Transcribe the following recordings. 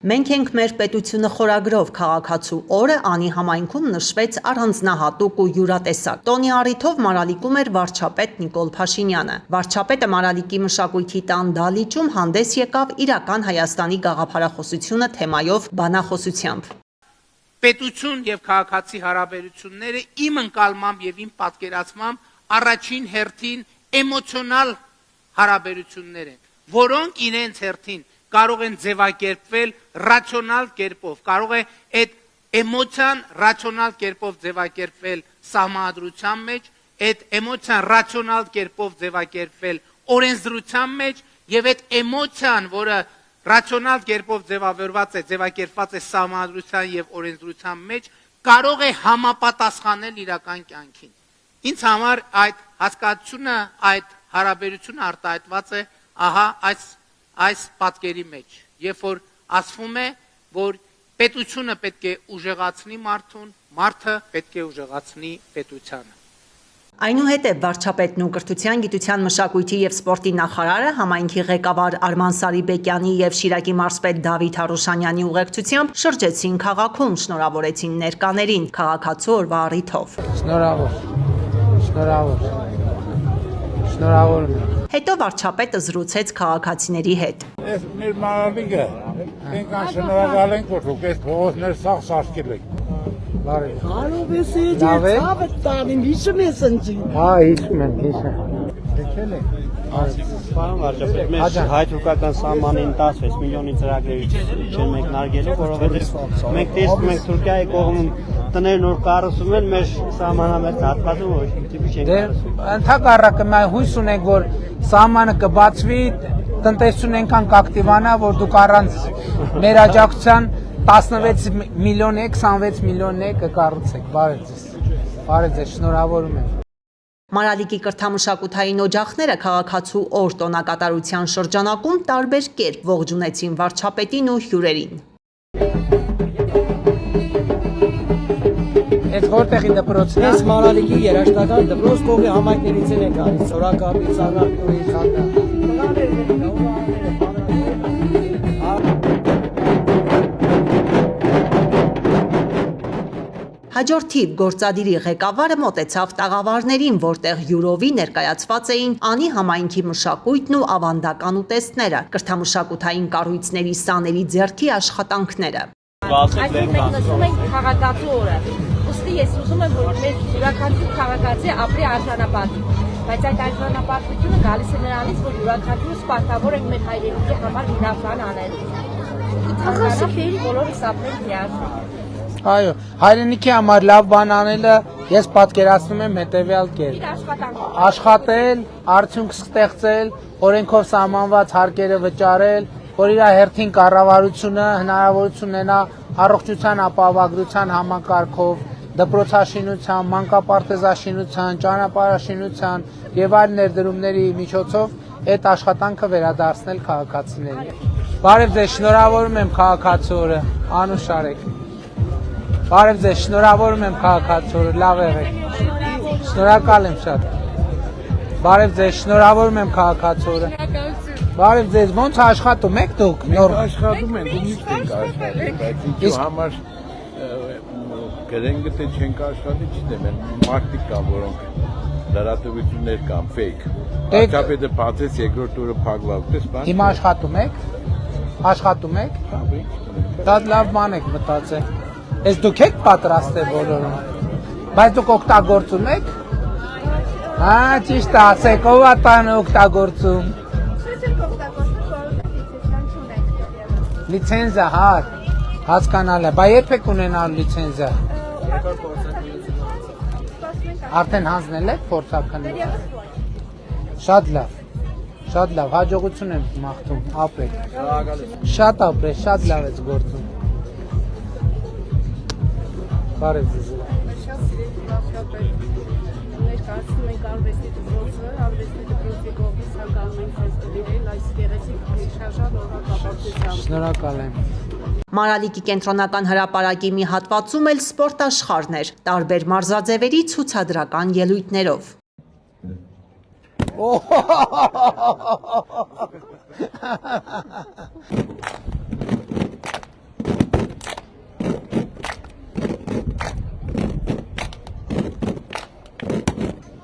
Մենք ենք մեր պետությունը խորագրով քաղաքացու օրը Անի համայնքում նշվեց առանձնահատուկ ու յուրատեսակ։ Տոնի առիթով Մարալիկում էր վարչապետ Նիկոլ Փաշինյանը։ Վարչապետը Մարալիկի մշակույթի տան դահլիճում հանդես եկավ իրական Հայաստանի գաղափարախոսությունը թեմայով բանախոսությամբ։ Պետություն եւ քաղաքացի հարաբերությունները իմ ընկալմամբ եւ իմ պատկերացմամբ առաջին հերթին էմոցիոնալ հարաբերություններ են, որոնք իրենց հերթին կարող են ձևակերպվել ռացիոնալ կերպով, կարող է այդ էմոցիան ռացիոնալ կերպով ձևակերպվել սահմանադրության մեջ, այդ էմոցիան ռացիոնալ կերպով ձևակերպվել օրենսդրության մեջ եւ այդ էմոցիան, որը ռացիոնալ կերպով ձևակերպված է սահմանադրության եւ օրենսդրության մեջ, կարող է համապատասխանել իրական կյանքին։ Ինձ համար այդ հասկացությունը, այդ հարաբերությունը արտահայտված է ահա այս պատկերի մեջ, երբ որ ասվում է, որ պետությունը պետք է ուժեղացնի մարդուն, մարդը պետք է ուժեղացնի պետությանը։ Այնուհետև վարչապետն ու կրթության, գիտության, մշակույթի եւ սպորտի նախարարը համայնքի ղեկավար Արման Սարիբեկյանի եւ Շիրակի մարզպետ Դավիթ Հարոշանյանի ուղեկցությամբ շրջեցին քաղաքում, շնորհավորեցին ներկաներին քաղաքացու օրվա առիթով։ Շնորհավոր։ Հետո վարչապետը զրուցեց քաղաքացիների հետ։ Այս մեր Մարալիկը, մենք շնորհակալ ենք, որ դուք այս փողոցներ սաղ սարքել եք։ Բարի։ Կարող ես ցավը տանին, հիշում ես ընջի։ Հա, հիշում եմ, հիշում։ Եկել եք։ Պարոն վարչապետ, մեր հայ-թուրքական սահմանին 16 միլիոնի ծրագրեր չեն մեկնարկելու, որովհետև մենք տեսնում ենք Թուրքիայի կողմում տներ նոր կառուցում են, մեր սահմանամերձ հատվածում ոչ մի տիպի չեն կառուցում։ Ընդհակառակը մենք հույս ունենք, որ սահմանը կբացվի, տնտեսությունն այնքան կակտիվանա, որ դուք առանց մեր աջակցության 16 միլիոն 26 միլիոն կկառուցեք։ Բարև ձեզ, շնորհավորում եմ։ Մարալիկի կրթամշակութային օջախները քաղաքացու օր տոնակատարության շրջանակում տարբեր կերպ ողջունեցին վարչապետին ու հյուրերին։ Այս որտեղի դպրոցն է։ Ես Մարալիկի երաժշտական դպրոց կողմի համայնքներից են գալիս, Սորակապի, Սարնապյուրի, Խանդա։ Հաջորդ թիվ գործադիրի ղեկավարը մոտեցավ տաղավարներին, որտեղ յուրովի ներկայացված էին Անի համայնքի մշակույթն ու ավանդական ուտեստները, կրթամշակութային կառույցների սաների ձեռքի աշխատանքները։ Այսօր մենք նշում ենք քաղաքացու օրը, ուստի ես ուզում եմ, որ մեր յուրաքանչյուր քաղաքացի ապրի արժանապատիվ, բայց այդ արժանապատվությունը գալիս է նրանից, որ յուրաքանչյուրս պարտավոր ենք մեր հայրենիքի համար իրավ բան անելու։ Իթաղասիքերի բոլորս ապրենք միասին։ Այո, հայրենիքի համար լավ բան անելը ես պատկերացնում եմ հետևյալ կերպ. աշխատել, արդյունք ստեղծել, օրենքով սահմանված հարկերը վճարել, որ իր հերթին կառավարությունը հնարավորություն ունենա առողջության ապահովագրության համակարգով, դպրոցաշինության, մանկապարտեզաշինության, ճանապարհաշինության եւ այլ ներդրումների միջոցով այդ աշխատանքը վերադարձնել քաղաքացիներին։ Բարև ձեզ, շնորհավորում եմ քաղաքացու օրը, անուշարեք։ Բարև ձեզ, շնորհավորում եմ քաղաքացու օրը, լավ եղեք։ Շնորհակալ եմ շատ։ Բարև ձեզ, շնորհավորում եմ քաղաքացու օրը։ Բարև ձեզ, ո՞նց աշխատում եք դուք։ Մենք աշխատում ենք, ու միշտ ենք աշխատում, բայց ինչու համար գրենք թե չենք աշխատի, չգիտեմ, մարդիկ կան, որոնք լրատվություններ կան, fake։ Վարչապետը բացեց երկրորդ օրը փակվավ, պես բան։ Հիմա աշխատում եք։ Աշխատում եք։ Շատ լավ բան եք մտածել։ Ես դուք եք պատրաստել բոլորը։ Բայց դուք օգտագործում եք։ Հա, ճիշտ ասեք, ով է տանը օգտագործում։ Լիցենզիա, հա, հասկանալ է, բայց երբ եք ունենալ լիցենզիա։ Արդեն հանձնել եք փորձաքննի։ Շատ լավ, հաջողություն եմ մաղթում, ապրեք։ Շատ ապրեք, շատ լավ եք գործում։ Բարև ձեզ։ Ներկայացնում ենք արվեստի դպրոցը, արվեստի դպրոցի կողմից հականում ենք այս տվիրել այս գեղեցիկ շարժան օրվա կապակցությամբ։ Շնորհակալ եմ։ Մարալիկի կենտրոնական հրապարակի մի հատվածում էլ սպորտ աշխարհներ, տարբեր մարզաձևերի ցուցադրական ելույթներով։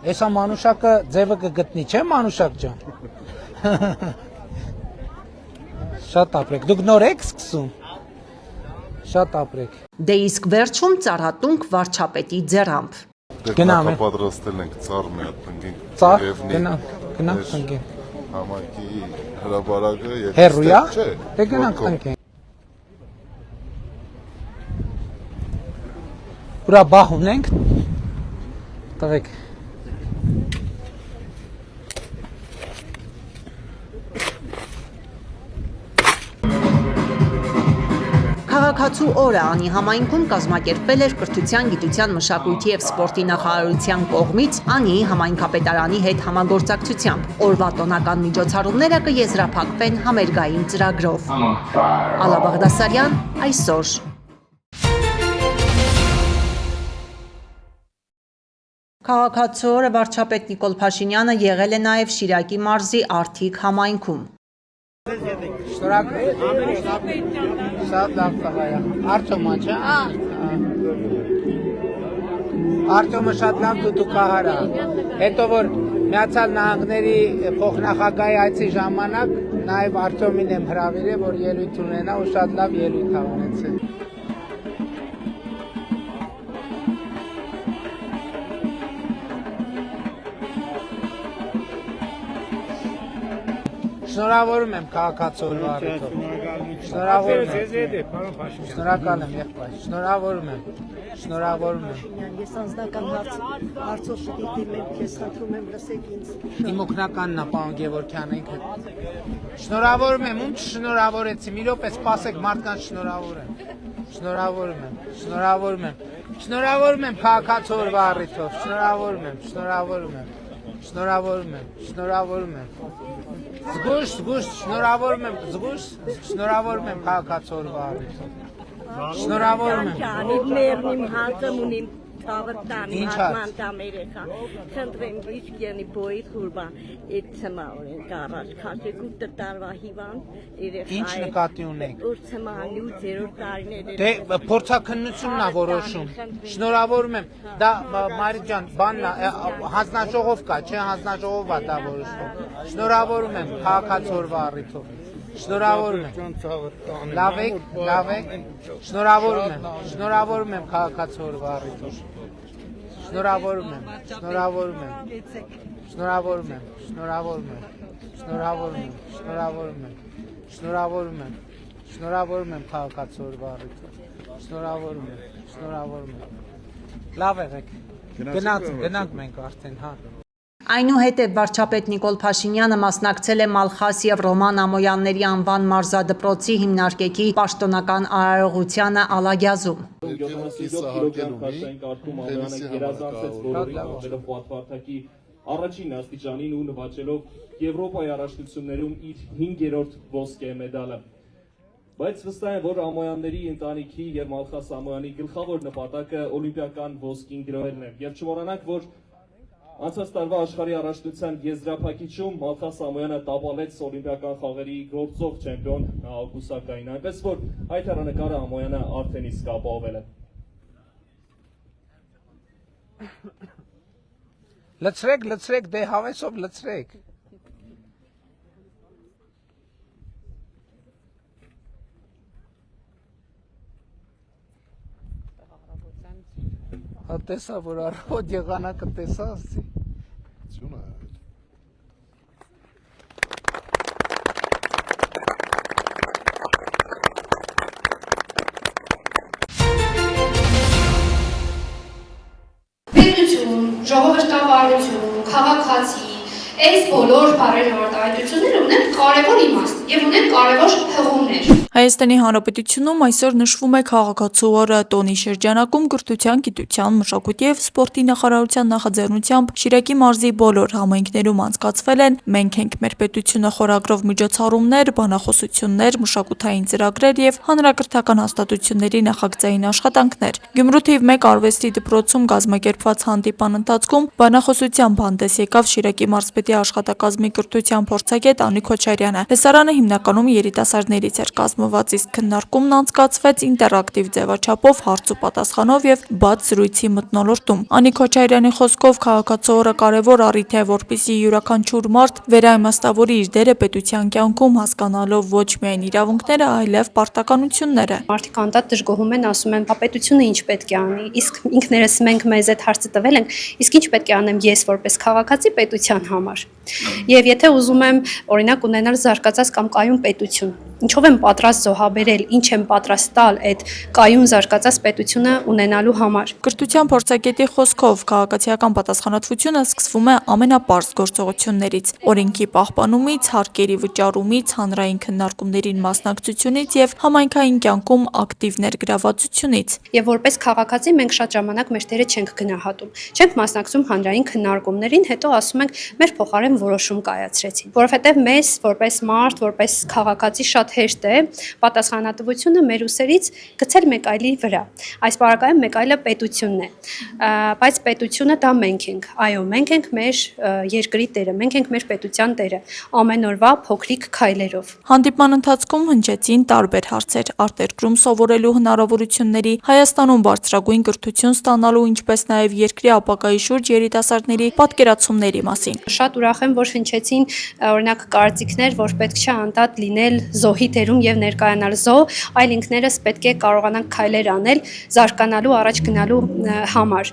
Էսա մանուշակը ձևը կգտնի, չէ մանուշակ ջան։ Շատ ապրեք։ Դուք նոր եք սկսում։ Շատ ապրեք։ Դե իսկ վերջում ծառատունք վարչապետի ձեռամբ։ Գնամ։ Պատրաստել ենք ծառ մի հատ տնկենք։ Ծառ, գնանք տնկենք։ Համայնքի հրաբարակը եւ Հերույա։ Դե գնանք տնկենք։ Ուրա բահ ունենք։ Տվեք։ Քաղաքացու օրը Անի համայնքում կազմակերպվել էր Կրթության, գիտության, մշակույթի եւ սպորտի նախարարության կողմից Անի համայնքապետարանի հետ համագործակցությամբ։ Օրվա տոնական միջոցառումները կեզրափակվեն համերգային ծրագրով։ Ալա Բաղդասարյան այսօր։ Քաղաքացու օրը վարչապետ Նիկոլ Փաշինյանը եղել է նաեւ Շիրակի մարզի Արթիկ համայնքում։ Շատ լավ տղայա։ Արտոմա չէ։ Արտոմը շատ լավ դուդուկահար է։ Հետո որ Միացյալ Նահանգների փոխնախագահի այցի ժամանակ նաև Արտոմին եմ հրավիրել, որ ելույթ ունենա ու շատ լավ ելույթ ա ունեցել։ Շնորհավորում եմ քաղաքացու օրվա առիթով։ Շնորհավորում եմ։ Շնորհակալ եմ եղբայր։ Շնորհավորում եմ։ Շնորհավորում եմ։ Ես անձնական հարցով շտիտիմ եմ, ես խնդրում եմ լսեք ինձ։ Իմ օգնականն է պարոն Գևորգյան ինքը։ Շնորհավորում եմ, ում չշնորհավորեցի, մի րոպե սպասեք մարդկանց շնորհավորեմ։ Շնորհավորում եմ։ Շնորհավորում եմ։ Շնորհավորում եմ քաղաքացու օրվա առիթով։ Շնորհավորում եմ, շնորհավորում եմ։ Շնորհավորում եմ, շնորհավորում եմ։ Զգուշ, շնորհավորում եմ, զգուշ, շնորհավորում եմ քաղաքացու օրվա առիթով։ Շնորհավորում եմ։ Մերնիմ հացը ունիմ թավտանի Ինչ հատման երեխա։ Խնդրեմ իշխանի բոյի խուրբա այդ ցմահորեն կարած քաշեկու տարվա հիվան երեխա։ Ինչ նկատի ունեք։ Որ ցմահանի ու 0 տարիներ։ Դե փորձաքննությունն է որոշում։ Շնորհավորում եմ։ Դա Մարի ջան, բանն է, հանձնաժողով կա, չէ, հանձնաժողովն է դա որոշում։ Շնորհավորում եմ քաղաքացու օրվա առիթով։ Շնորհավորում եմ։ Լավ եք։ Շնորհավորում եմ քաղաքացու օրվա առիթով։ Շնորհավորում եմ։ Շնորհավորում եմ քաղաքացու օրվա առիթով։ Շնորհավորում եմ։ Լավ եղեք։ Գնանք մենք արդեն, հա։ Այնուհետև վարչապետ Նիկոլ Փաշինյանը մասնակցել է Մալխաս եւ Ռոման Ամոյանների անվան մարզադպրոցի հիմնարկեքի պաշտոնական արարողությանը Ալագյազում։ Առաջին աստիճանին ու նվաճելով Եվրոպայի առաջնություններում իր 5-րդ ոսկե մեդալը։ Բայց վստահ եմ, որ Ամոյանների ընտանիքի եւ Մալխաս Ամոյանի գլխավոր նպատակը օլիմպիական ոսկին գրոհելն է։ Եվ չմոռանանք, որ անցած տարվա աշխարհի առաջնության եզրափակիչում Մալխաս Ամոյանը տապալեց օլիմպիական խաղերի գործող չեմպիոն Օկուսակային, այնպես որ այդ հեռանկարը Ամոյանը արդեն իսկ ապահովել է։ Լցրեք, դե հավեսով լցրեք։ Տեսա, որ առավոտ եղանակը տեսա, ասի։ Պետություն, ժողովրդավարություն, քաղաքացի, այս բոլոր բառերն արտահայտությունները ունեն կարևոր իմաստ եւ ունեն կարևոր հղումներ։ Հայաստանի Հանրապետությունում այսօր նշվում է քաղաքացու օրը տոնի շրջանակում Կրթության, գիտության, մշակույթի եւ սպորտի նախարարության նախաձեռնությամբ Շիրակի մարզի բոլոր համայնքներում անցկացվել են «Մենք ենք մեր պետությունը» խորագրով միջոցառումներ, բանախոսություններ, մշակութային ծրագրեր եւ հանրակրթական հաստատությունների նախագծային աշխատանքներ։ Գյումրու թիվ 1 արվեստի դպրոցում կազմակերպված հանդիպան ընթացքում բանախոսությամբ հանդես եկավ Շիրակի մարզպետի աշխատակազմի կրթության փորձագետ Անի Քոչարյանը։ Տեսարանը հիմնականում երիտասարդներից էր կազմում կազմված, իսկ քննարկումն անցկացվեց ինտերակտիվ ձևաչափով հարց ու պատասխանով եւ բաց զրույցի մթնոլորտում։ Անիկ Քոչարյանի խոսքով քաղաքացու օրը կարևոր առիթ է, որպեսզի յուրաքանչյուր մարդ վերաիմաստավորի իր դերը պետության կյանքում, հասկանալով ոչ միայն իրավունքները, այլև պարտականությունները։ Մարդիկ անդադ դժգոհում են, ասում են, պետությունը ինչ պետք է անի, իսկ ինքներս մենք մեզ այդ հարցը տվել ենք, իսկ ինչ պետք է անեմ ես որպես քաղաքացի պետության համար։ Եվ եթե ուզում եմ օրինակ ունենալ զարգացած կամ կայուն պետություն, ինչով եմ պատրաստ զոհաբերել, ինչ եմ պատրաստ տալ այդ կայուն զարգացած պետությունը ունենալու համար։ Կրթության փորձագետի խոսքով քաղաքացիական պատասխանատվությունը սկսվում է ամենապարզ գործողություններից՝ օրենքի պահպանումից, հարկերի վճարումից, հանրային քննարկումներին մասնակցությունից եւ համայնքային կյանքում ակտիվ ներգրավվածությունից։ Եվ որպես քաղաքացի մենք շատ ժամանակ մեր դերը չենք գնահատում, չենք մասնակցում հանրային քննարկումներին, հետո ասում ենք մեր փոխարեն որոշում կայացրեցին, որովհետեւ մեզ որպես մարդ, որպես քաղաքացի շատ հեշտ է պատասխանատվությունը մեր ուսերից գցել մեկ այլի վրա։ Այս բaragայում մեկ այլը պետությունն է, բայց պետությունը դա մենք ենք։ Այո, մենք ենք մեր երկրի տերը, մենք ենք մեր պետության տերը, ամեն օրվա փոքրիկ քայլերով։ Հանդիպման ընթացքում հնչեցին տարբեր հարցեր՝ արտերկրում սովորելու հնարավորությունների, Հայաստանում բարձրագույն կրթություն ստանալու, ինչպես նաև երկրի ապագայի շուրջ երիտասարդների պատկերացումների մասին։ Շատ ուրախ եմ, որ հնչեցին օրինակ կարծիքներ, որ պետք չէ անդադ լինել զոհի դերում եւ ներկայանալ զոհ, այլ ինքներս պետք է կարողանանք քայլեր անել զարգանալու, առաջ գնալու համար։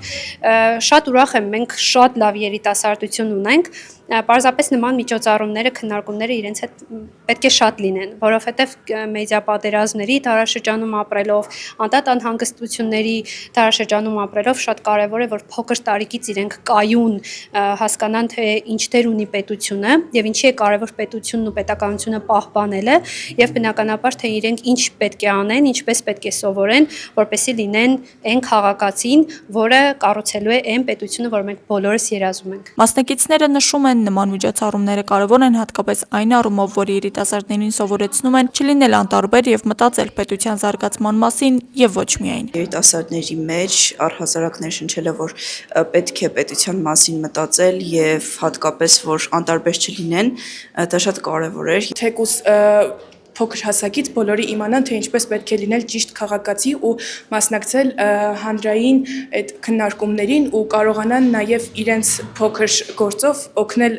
Շատ ուրախ եմ, մենք շատ լավ երիտասարդություն ունենք, պարզապես նման միջոցառումները, քննարկումները իրենց հետ պետք է շատ լինեն, որովհետև մեդիա պատերազմների դարաշրջանում ապրելով, անդադ անհանգստությունների դարաշրջանում ապրելով շատ կարևոր է, որ փոքր տարիքից իրենք կայուն հասկանան, թե ինչ դեր ունի պետությունը եւ ինչի է կարևոր պետությունն ու պետականությունը պահպանելը եւ բնականաբար թե իրենք ինչ պետք է անեն, ինչպես պետք է սովորեն, որպեսզի լինեն այն քաղաքացին, որը կառուցելու է այն պետությունը, որ մենք բոլորս երազում ենք։ Մասնակիցները նշում են, նման միջոցառումները կարևոր են հատկապես այն առումով, որ երիտասարդներին սովորեցնում են չլինել անտարբեր եւ մտածել պետության զարգացման մասին եւ ոչ միայն։ Երիտասարդների մեջ առհասարակ ներշնչելը, որ պետք է պետության մասին մտածել եւ հատկապես որ անտարբեր չլինեն, դա շատ կարևոր է։ Թեկուզ փոքր հասակից բոլորի իմանան, թե ինչպես պետք է լինել ճիշտ քաղաքացի ու մասնակցել հանրային այդ քննարկումներին ու կարողանան նաև իրենց փոքր գործով օգնել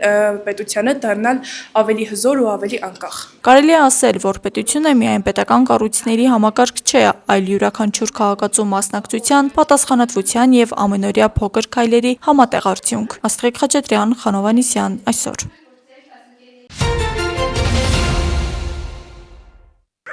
պետությանը դառնալ ավելի հզոր ու ավելի անկախ։ Կարելի է ասել, որ պետությունը միայն պետական կառույցների համակարգ չէ, այլ յուրաքանչյուր քաղաքացու մասնակցության, պատասխանատվության եւ ամենօրյա փոքր քայլերի համատեղ արդյունք։ Աստղիկ Խաչատրյան, Խանով Անիսյան, այսօր։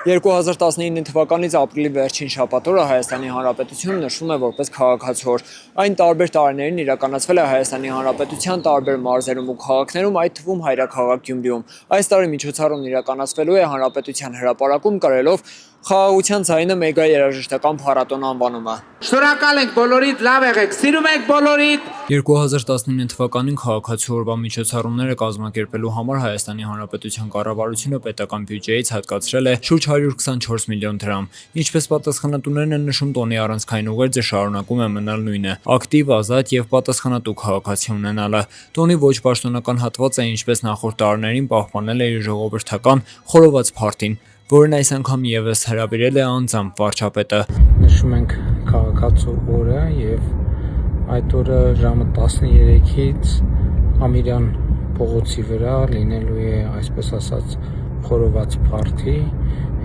2019 թվականից ապրիլի վերջին շաբաթ օրը Հայաստանի Հանրապետությունում նշվում է որպես քաղաքացու օր։ Այն տարբեր տարիներին իրականացվել է Հայաստանի Հանրապետության տարբեր մարզերում ու քաղաքներում, այդ թվում հայրաքաղաք Գյումրիում։ Այս տարի միջոցառումն իրականացվելու է Հանրապետության հրապարակում կրելով Խաղաղության ձայնը մեգա երաժշտական փառատոն անվանումը։ Շնորհակալ ենք բոլորիդ, լավ եղեք, սիրում ենք բոլորիդ։ 2019 թվականին քաղաքացու օրվա միջոցառումները կազմակերպելու համար Հայաստանի Հանրապետության կառավարությունը պետական բյուջեից հատկացրել է շուրջ 124 միլիոն դրամ։ Ինչպես պատասխանատուներն են նշում, տոնի առանցքային ուղերձը շարունակում է մնալ նույնը՝ ակտիվ, ազատ եւ պատասխանատու քաղաքացի ունենալը։ Տոնի ոչ պաշտոնական հատվածը, ինչպես նախորդ տարիներին, պահպանել է իր ժողովրդական խորոված փարթին, որն այս անգամ եւս հրավիրել է անձամբ վարչապետը։ Նշում ենք քաղաքացու օրը եւ այդ օրը ժամը 13-ից Ամիրյան փողոցի վրա լինելու է, այսպես ասած, խորոված փարթի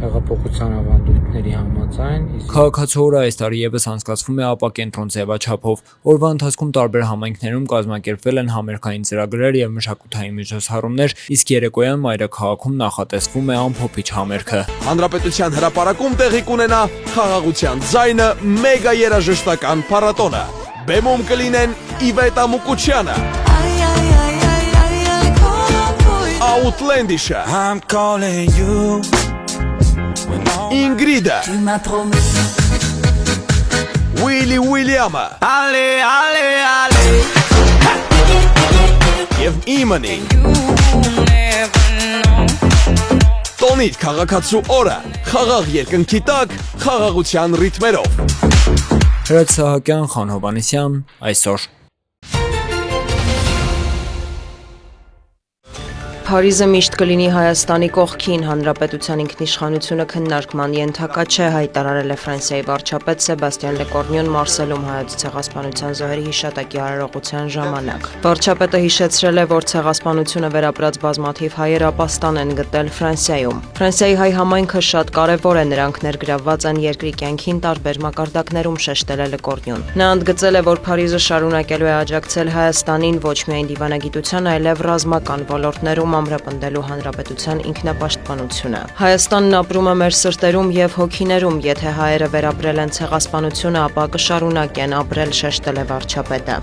հեղափոխության ավանդույթների համաձայն։ Քաղաքացու օրը այս տարի եւս անցկացվում է ապակենտրոն ձևաչափով։ Օրվա ընթացքում տարբեր համայնքներում կազմակերպվել են համերգային ծրագրեր եւ մշակութային միջոցառումներ, իսկ երեկոյան մայրաքաղաքում նախատեսվում է ամփոփիչ համերգը։ Հանրապետության հրապարակում տեղի կունենա Խաղաղության ձայնը մեգա երաժշտական փառատոնը։ Բեմում կլինեն Իվետա Մուկուչյանը, Outlandish-ը, Ինգրիդը, Willy William-ը եւ Իմանի։ Տոնիտ քաղաքացու օրը խաղաղ երկնքի տակ խաղաղության ռիթմերով։ Հրաչ Սահակյան, Խանով Անիսյան, այսօր։ Փարիզը միշտ կլինի Հայաստանի կողքին, հանրապետության ինքնիշխանությունը քննարկման ենթակա չէ, հայտարարել է Ֆրանսիայի վարչապետ Սեբաստիան Լեկորնյոն Մարսելում հայոց ցեղասպանության զոհերի հիշատակի արարողության ժամանակ։ Վարչապետը հիշեցրել է, որ ցեղասպանությունը վերապրած բազմաթիվ հայեր ապաստան են գտել Ֆրանսիայում։ Ֆրանսիայի հայ համայնքը շատ կարևոր է, նրանք ներգրավված են երկրի կյանքին տարբեր մակարդակներում, շեշտել է Լեկորնյոն։ Նա ընդգծել է, որ Փարիզը շարունակելու է աջակցել Հայաստանին ոչ միայն դիվանագիտության, այլև ռազմական ոլորտներում ամրապնդելու հանրապետության ինքնապաշտպանությունը։ Հայաստանն ապրում է մեր սրտերում եւ հոգիներում, եթե հայերը վերապրել են ցեղասպանությունը, ապա կշարունակեն ապրել, շեշտել է վարչապետը։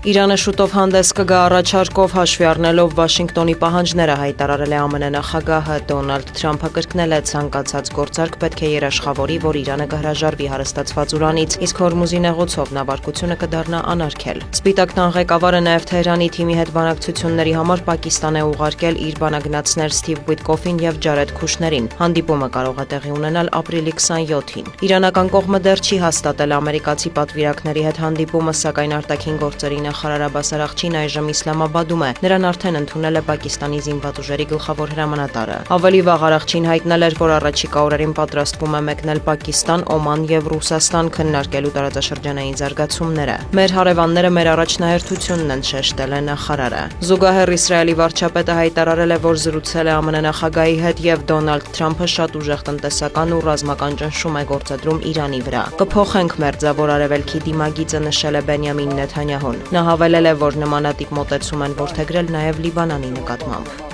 Իրանը շուտով հանդես կգա առաջարկով հաշվի առնելով Վաշինգտոնի պահանջները, հայտարարել է ԱՄՆ նախագահը։ Դոնալդ Թրամփը կրկնել է ցանկացած գործարք պետք է երաշխավորի, որ Իրանը կհրաժարվի հարստացված ուրանից, իսկ Հորմուզի նեղուցով նավարկությունը կդառնա անարգել։ Սպիտակ տան ղեկավարը նաև Թեհրանի թիմի հետ բանակցությունների համար Պակիստան է ուղարկել իր բանագնացներ Սթիվ Ուիտկոֆին եւ Ջարեդ Քուշներին։ Հանդիպումը կարող է տեղի ունենալ ապրիլի 27-ին։ Իրանական կողմը դեռ չի հաստատել ամերիկացի պատվիրակների հետ հանդիպումը, սակայն արտաքին գործերի նախարար Աբբաս Արաղչին այժմ Իսլամաբադում է։ Նրան արդեն ընդունել է Պակիստանի զինված ուժերի գլխավոր հրամանատարը։ Ավելի վաղ Արաղչին հայտնել էր, որ առաջիկա օրերին պատրաստվում է մեկնել Պակիստան, Օման եւ Ռուսաստան քննարկելու տարածաշրջանային զարգացումները։ Մեր հարևանները մեր առաջնահերթությունն են, շեշտել է նախարարը։ Զուգահեռ Իսրայելի վարչապետը հայտարարել է, որ զրուցել է ԱՄՆ նախագահի հետ եւ Դոնալդ Թրամփը շատ ուժեղ տնտեսական ու ռազմական ճնշում է գործադրում Իրանի վրա։ Կփոխենք մերձավոր արևելքի դիմագիծը, նշել է Բենյամին Նեթանյահուն։ Նա հավելել է, որ նմանատիպ մոտեցում են որդեգրել նաև Լիբանանի նկատմամբ։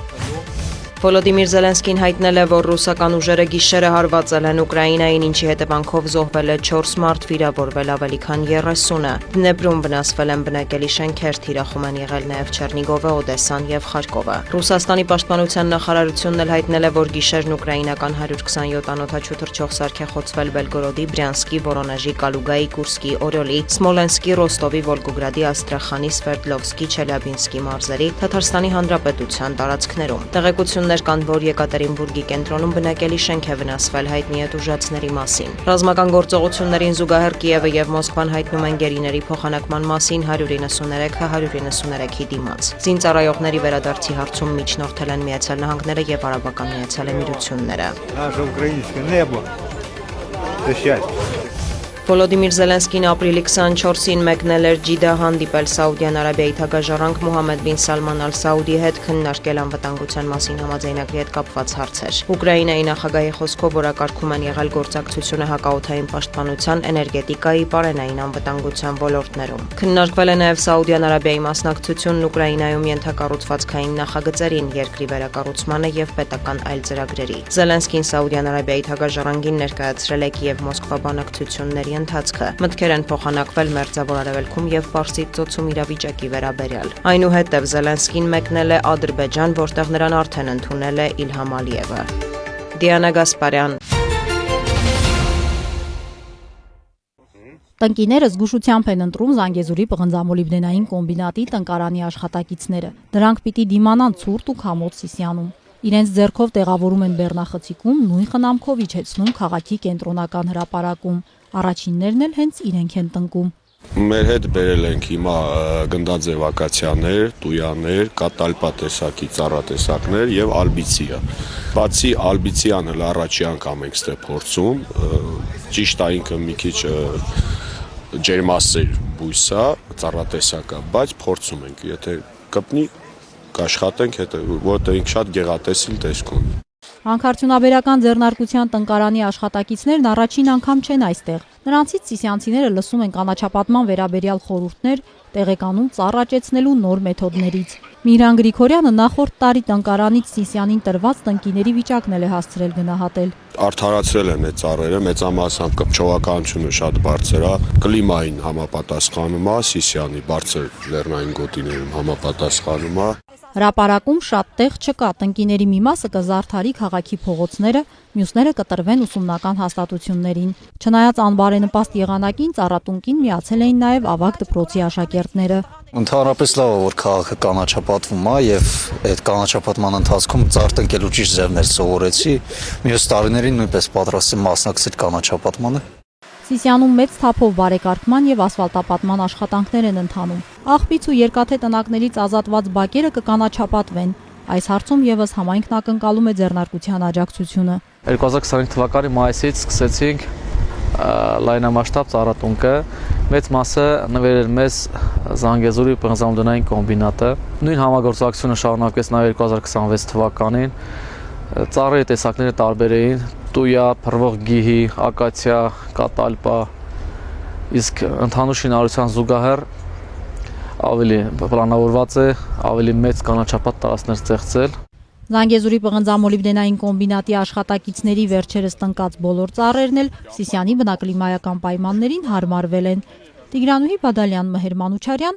Վոլոդիմիր Զելենսկին հայտնել է, որ ռուսական ուժերը գիշերը հարվածել են Ուկրաինային, ինչի հետևանքով զոհվել է 4 մարդ, վիրավորվել ավելի քան 30-ը։ Դնեպրում վնասվել են բնակելի շենքեր, թիրախում են եղել նաև Չեռնիգովը, Օդեսան եւ Խարկովը։ Ռուսաստանի պաշտպանության նախարարությունն էլ հայտնել է, որ գիշերն ուկրաինական 127 անօդաչու թռչող սարք է խոցվել Բելգորոդի, Բրյանսկի, Վորոնեժի, Կալուգայի, Կուրսկի, Օրյոլի, Սմոլենսկի, Ռոստովի, Վոլգոգրադի, Աստրախանի, Սվերդլովսկի, Չելյաբինսկի մարզերի, Թաթարստանի Հանրապետության տարածքներում։ Տեղեկություններ կան, որ Եկատերինբուրգի կենտրոնում բնակելի շենք է վնասվել, հայտնի է տուժածների մասին։ Ռազմական գործողություններին զուգահեռ Կիևը եւ Մոսկվան հայտնում են գերիների փոխանակման մասին 193-193-ի դիմաց։ Զինծառայողների վերադարձի հարցում միջնորդել են Միացյալ Նահանգները եւ Արաբական Միացյալ Էմիրությունները։ Վոլոդիմիր Զելենսկին ապրիլի 24-ին մեկնել էր Ջիդա հանդիպել Սաուդյան Արաբիայի թագաժառանգ Մոհամմեդ բին Սալման ալ Սաուդի հետ, քննարկել անվտանգության մասին համաձայնագրի հետ կապված հարցեր։ Ուկրաինայի նախագահի խոսքով օրակարգում են եղել գործակցությունը հակաօդային պաշտպանության, էներգետիկայի, պարենային անվտանգության ոլորտներում։ Քննարկվել է նաև Սաուդյան Արաբիայի մասնակցությունն Ուկրաինայում ենթակառուցվածքային նախագծերին, երկրի վերակառուցմանը եւ պետական այլ ծրագրերի։ Զելենսկին Սաուդյան Արաբիայի թագաժառանգին ներկայացրել է Կիև-Մոսկվա բանակցությունների ընթացքը։ Մտքեր են փոխանակվել Մերձավոր Արևելքում եւ Պարսից ծոցում իրավիճակի վերաբերյալ։ Այնուհետև Զելենսկին մեկնել է Ադրբեջան, որտեղ նրան արդեն ընդունել է Իլհամ Ալիևը։ Դիանա Գասպարյան։ Տնկիները զգուշությամբ են ընտրում Զանգեզուրի պղնձամոլիբդենային կոմբինատի տնկարանի աշխատակիցները։ Դրանք պիտի դիմանան ցուրտ ու քամոց Սիսիանում։ Իրենց ձեռքով տեղավորում են բեռնախցիկում, նույն խնամքով իջեցնում քաղաքի կենտրոնական հրապարակում։ Առաջիններն էլ հենց իրենք են տնկում։ Մեր հետ բերել ենք հիմա գնդաձև ակացիաներ, տույաներ, կատալպա տեսակի ծառատեսակներ եւ ալբիցիա։ Բացի ալբիցիան էլ առաջի անգամ ենք ստե փորձում, ճիշտ է ինքը մի քիչ ջերմասեր բույս է, ծառատեսակա, բայց փորձում ենք, եթե կպնի կաշխատենք, որտեղ ինք շատ գեղատեսիլ տեսք ունի։ Հանքարդյունաբերական ձեռնարկության տնկարանի աշխատակիցներն առաջին անգամ չեն այստեղ։ Նրանցից սիսիանցիները լսում են կանաչապատման վերաբերյալ խորհուրդներ, տեղեկանում ծառ աճեցնելու նոր մեթոդներից։ Միրան Գրիգորյանը նախորդ տարի տնկարանից Սիսիանին տրված տնկիների վիճակն էլ է հասցրել գնահատել։ Արդարացրել են այդ ծառերը, մեծամասամբ կպչողականությունը շատ բարձր է, կլիմային համապատասխանում է, Սիսիանի բարձր լեռնային գոտիներում համապատասխանում է։ Հրապարակում շատ տեղ չկա, տնկիների մի մասը կզարդարի քաղաքի փողոցները, մյուսները կտրվեն ուսումնական հաստատություններին։ Չնայած անբարենպաստ եղանակին ծառատունկին միացել էին նաև ավագ դպրոցի աշակերտները։ Ընդհանրապես լավ է, որ քաղաքը կանաչապատվում է եւ այդ կանաչապատման ընթացքում ծառ տնկելու ճիշտ ձևներ սովորեցի։ Մյուս տարիներին նույնպես պատրաստ եմ մասնակցել կանաչապատմանը։ Սիսիանում մեծ թափով բարեկարգման եւ ասֆալտապատման աշխատանքներ են ընթանում։ Աղբից ու երկաթե տնակներից ազատված բակերը կկանաչապատվեն։ Այս հարցում եւս համայնքն ակնկալում է ձեռնարկության աջակցությունը։ 2025 թվականի մայիսից սկսեցինք լայնամասշտաբ ծառատունկը, մեծ մասը նվերել մեզ Զանգեզուրի բնազամդոնային կոմբինատը։ Նույն համագործակցությունը շարունակվեց նաեւ 2026 թվականին։ Ծառերի տեսակները տարբեր էին՝ տույա, փռվող գիհի, ակացիա, կատալպա, իսկ ընդհանուր շինարարության զուգահեռ ավելի պլանավորված է ավելի մեծ կանաչապատ տարածքներ ստեղծել։ Զանգեզուրի պղնձամոլիբդենային կոմբինատի աշխատակիցների վերջերս տնկած բոլոր ծառերն էլ Սիսիանի բնակլիմայական պայմաններին հարմարվել են։ Տիգրանուհի Բադալյան, Մհեր Մանուչարյան։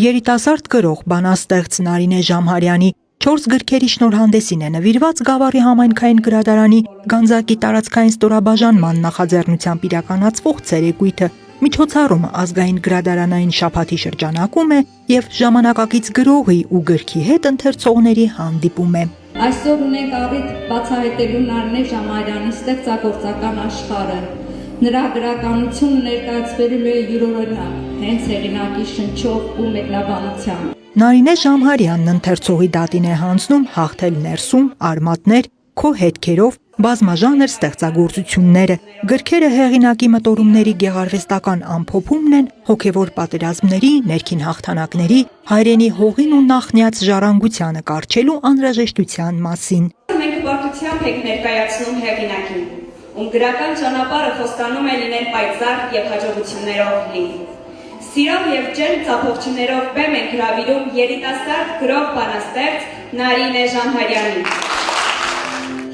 Երիտասարդ գրող բանաստեղծ Նարինե Ժամհարյանի 4 գրքերի շնորհանդեսին է նվիրված Գավառի համայնքային գրադարանի Գանձակի տարածքային ստորաբաժանման նախաձեռնությամբ իրականացվող ցերեկույթը միջոցառումը ազգային գրադարանային շաբաթի շրջանակում է եւ ժամանակակից գրողի ու գրքի հետ ընթերցողների հանդիպում է։ Այսօր ունենք առիթ բացահայտելու Նարինե Ժամհարյանի ստեղծագործական աշխարհը։ Նրա գրականությունը ներկայացվելու է յուրօրինակ, հենց հեղինակի շնչով ու մեկնաբանությամբ։ Նարինե Ժամհարյանն ընթերցողի դատին է հանձնում հաղթել ներսում, արմատներ, քո հետքերով բազմաժանր ստեղծագործությունները։ Գրքերը հեղինակի մտորումների գեղարվեստական ամփոփումն են հոգևոր պատերազմների, ներքին հաղթանակների, հայրենի հողին ու նախնյաց ժառանգությանը կառչելու անհրաժեշտության մասին։ Մենք բարդությամբ ենք ներկայացնում հեղինակին, ում գրական ճանապարհը խոստանում է լինել պայծառ եւ հաջողություններով լի։ Սիրով եւ ջերմ ծափողջիներով բեմ ենք հրավիրում երիտասարդ գրող բանաստեղծ Նարինե Ժամհարյանին։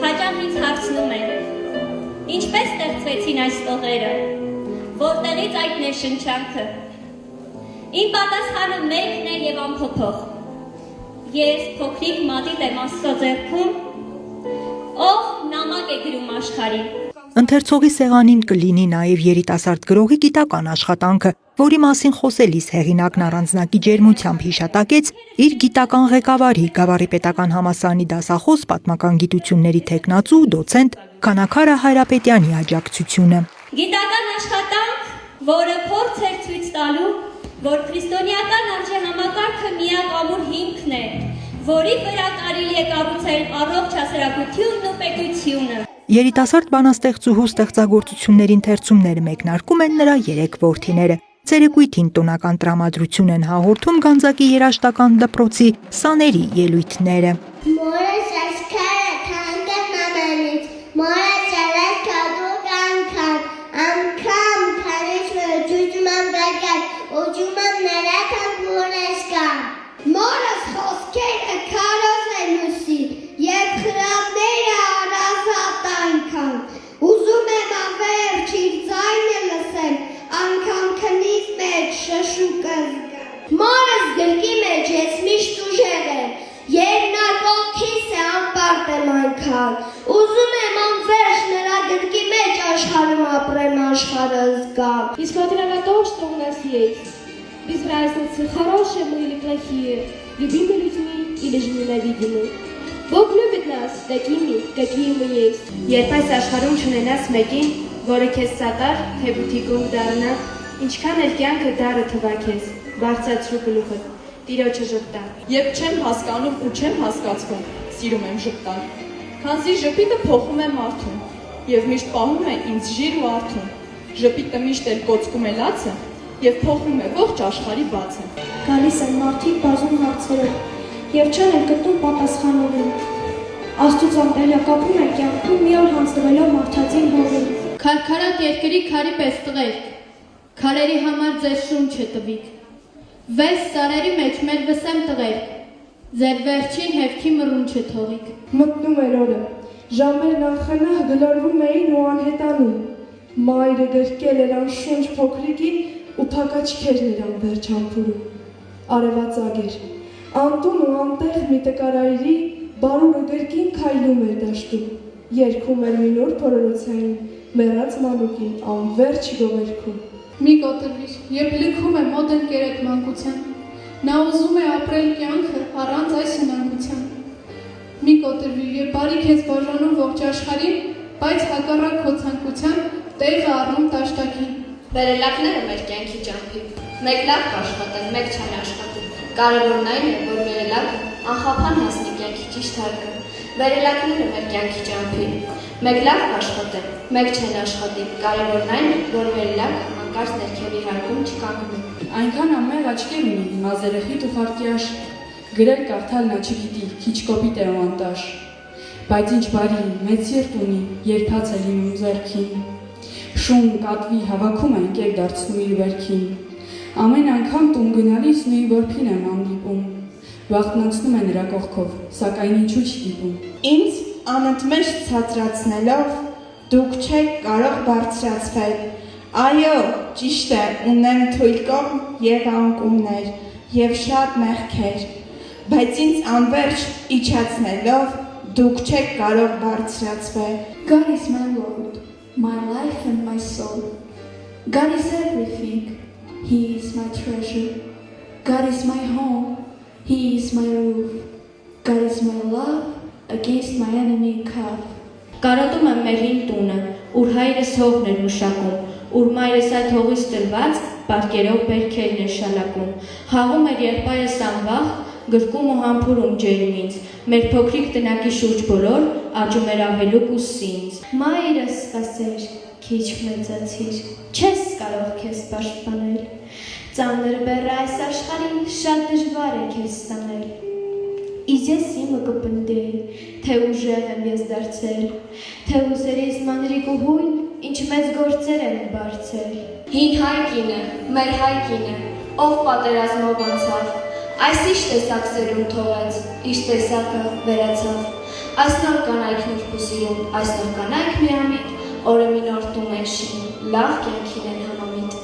Հաճախ ինձ հարցնում են. ինչպես ստեղծվեցին այս տողերը, որտեղից այդ ներշնչանքը։ Իմ պատասխանը մեկն է եւ անփոփոխ։ Ես փոքրիկ մատիտ եմ Աստծո ձեռքում, ով նամակ է գրում աշխարհին։ Ընթերցողի սեղանին կլինի նաև երիտասարդ գրողի գիտական աշխատանքը, որի մասին խոսելիս հեղինակն առանձնակի ջերմությամբ հիշատակեց իր գիտական ղեկավարի Գավառի պետական համալսարանի դասախոս պատմական գիտությունների թեկնածու դոցենտ Քանաքարա Հայրապետյանի աջակցությունը։ Գիտական աշխատանք, որը փորձ էր ցույց տալու, որ քրիստոնեական արժեհամակարգը միակ ամուր հիմքն է, որի վրա կարելի է կառուցել առողջ հասարակությունն ու պետությունը։ Երիտասարդ բանաստեղծուհու ստեղծագործությունների ընթերցումները մեկնարկում են նրա 3 որդիները։ Ցերեկույթին տոնական տրամադրություն են հաղորդում Գանձակի երաժշտական դպրոցի սաների ելույթները։ Մորս աշխարհը թանկ է մամանից, մորս ջարած կադու կանքան, անգամ քանից ջուջում եմ բրագար, օջում եմ նրա թանք մորս կան։ Մորս խոսքերը քարոզ են ուսի, և խրատները առազատ այնքան, ուզում եմ ավերջ իր ձայնը լսեմ, անգամ քնից մեջ շշուկը զգամ։ Մորս գրկի մեջ ես միշտ ուժեղ եմ, և նա կողքիս է անպարտ եմ այնքան, ուզում եմ անվերջ նրա գրկի մեջ աշխարհում ապրեմ աշխարհը զգամ։ Несмотря на то, что у нас есть, без разницы, хорошие мы или плохие, любимы людьми или же ненавидимы. Бог любит нас такими, какие мы есть. Երբ այս աշխարհում չունենաս մեկին, որը քեզ սատար, թե բութիկով դառնա, ինչքան էլ կյանքը դառը թվա քեզ, բարձրացրու գլուխդ, Տիրոջը ժպտա։ Երբ չեմ հասկանում ու չեմ հասկացվում, սիրում եմ ժպտալ։ Քանզի ժպիտը փոխում է մարդուն եւ միշտ պահում է ինձ ժիր ու արթուն։ Ժպիտը միշտ էլ կոծկում է լացը եւ փոխում է ողջ աշխարհի բացը։ Գալիս են մարդիկ բազում հարցերով եւ չեն էլ գտնում պատասխանողին։ Աստծո անտելակապում է կյանքում մի օր հանձնվելով մարդածին հողին։ Քարքարատ երկրի քարի պես տղերք, քարերի համար ձեր շունչը տվիկ։ Վես սարերի մեջ մեր վսեմ տղերք, ձեր վերջին հևքի մռունչը թողիկ։ Մտնում էր օրը, ժամերն անխնահ գլորվում էին ու անհետանում։ Մայրը գրկել էր անշունչ փոքրիկին ու փակաչքերն էր անվերջ համբուրում։ Արևածագ էր, անտուն ու անտեղ մի տկարայրի բարուրը գրկին քայլում էր դաշտում, երգում էր մի նոր փորորոցային, մեռած մանուկին անվերջ գովերքում։ Մի կոտրվիր, երբ լքում է մոտ ընկերդ մանկության, նա ուզում է ապրել կյանքը առանց այս հնանկության։ Մի կոտրվիր, երբ բարի քեզ բաժանում ողջ աշխարհին, բայց հակառակ քո ցանկության տեղը առնում դաշտակին։ Վերելակները մեր կյանքի ճամփի։ Մեկ լավ կաշխատեն, մեկ չեն աշխատի։ Կարևորն այն է, որ վերելակը անխափան հասնի կյանքի ճիշտ հարկը։ Վերելակները մեր կյանքի ճամփի։ Մեկ լավ կաշխատեն, մեկ չեն աշխատի։ Կարևորն այն է, որ վերելակը հանկարծ ներքևի հարկում չկանգնի։ Այնքան ամեղ աչքեր ունի, մազերեխիտ ու խարտիաշ, գրել կարդալ նա չգիտի, քիչ կոպիտ է ու անտաշ, բայց ինչ բարի, մեծ սիրտ ունի, երբած է լինում ձեռքին, շուն, կատվի, հավաքում է ընկեր դարձնում իր վերքին, ամեն անգամ տուն գնալիս նույն որփին եմ հանդիպում, վախտնացնում է նրա կողքով, սակայն ինչու չդիպում։ Ինձ անընդմեջ ցածրացնելով, դուք չեք կարող բարձրացվել, այո, ճիշտ է, ունեմ թույլ կողմ և անկումներ, և շատ մեղքեր, բայց ինձ անվերջ իջացնելով, դուք չեք կարող բարձրացվել։ God is my Lord, my life and my soul. God is everything. He is my treasure. God is my home. He is my roof. God is my love against my enemy cup. Կարոտում եմ մեր հին տունը, ուր հայրս հողն էր մշակում, ուր մայրս այդ հողից տրված պարկերով բերքերն էր շալակում, խաղում էր եղբայրս անվախ, գրկում ու համբուրում ջերմ ինձ, մեր փոքրիկ տնակի շուրջ բոլոր աճում էր ավելուկ ու սինձ։ Մայրս ասեր, քիչ մեծացիր, չես կարող քեզ պաշտպանել, ծանր բեռը այս աշխարհին շատ դժվար է քեզ ստանել։ Իսկ ես իմը կպնդեի, թե ուժեղ եմ ես դարձել, թե ուզերիս մանրիկ ու հույն, ինչ մեծ գործեր եմ բարձել։ Հին հայկինը, մեր հայկինը, ով պատերազմով անցավ, այս ինչ տեսակ սերուն թողեց, ինչ տեսակը վերացավ, այս նոր կանայքն ուր սիրում, այս նոր կանայք միամիտ, օրը մի նոր տուն են շինում, լավ կյանքին են համամիտ։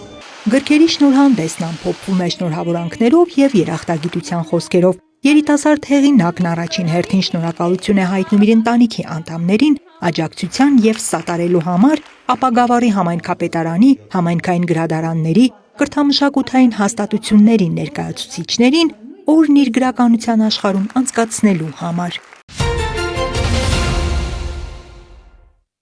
Գրքերի շնորհանդեսն ամփոփվում է շնորհավորանքներով եւ երախտագիտության խոսքերով։ Երիտասարդ հեղինակն առաջին հերթին շնորհակալություն է հայտնում իր ընտանիքի անդամներին աջակցության եւ սատարելու համար, ապա Գավառի համայնքապետարանի, համայնքային գրադարանների, կրթամշակութային հաստատությունների ներկայացուցիչներին օրն իր գրականության աշխարհում անցկացնելու համար։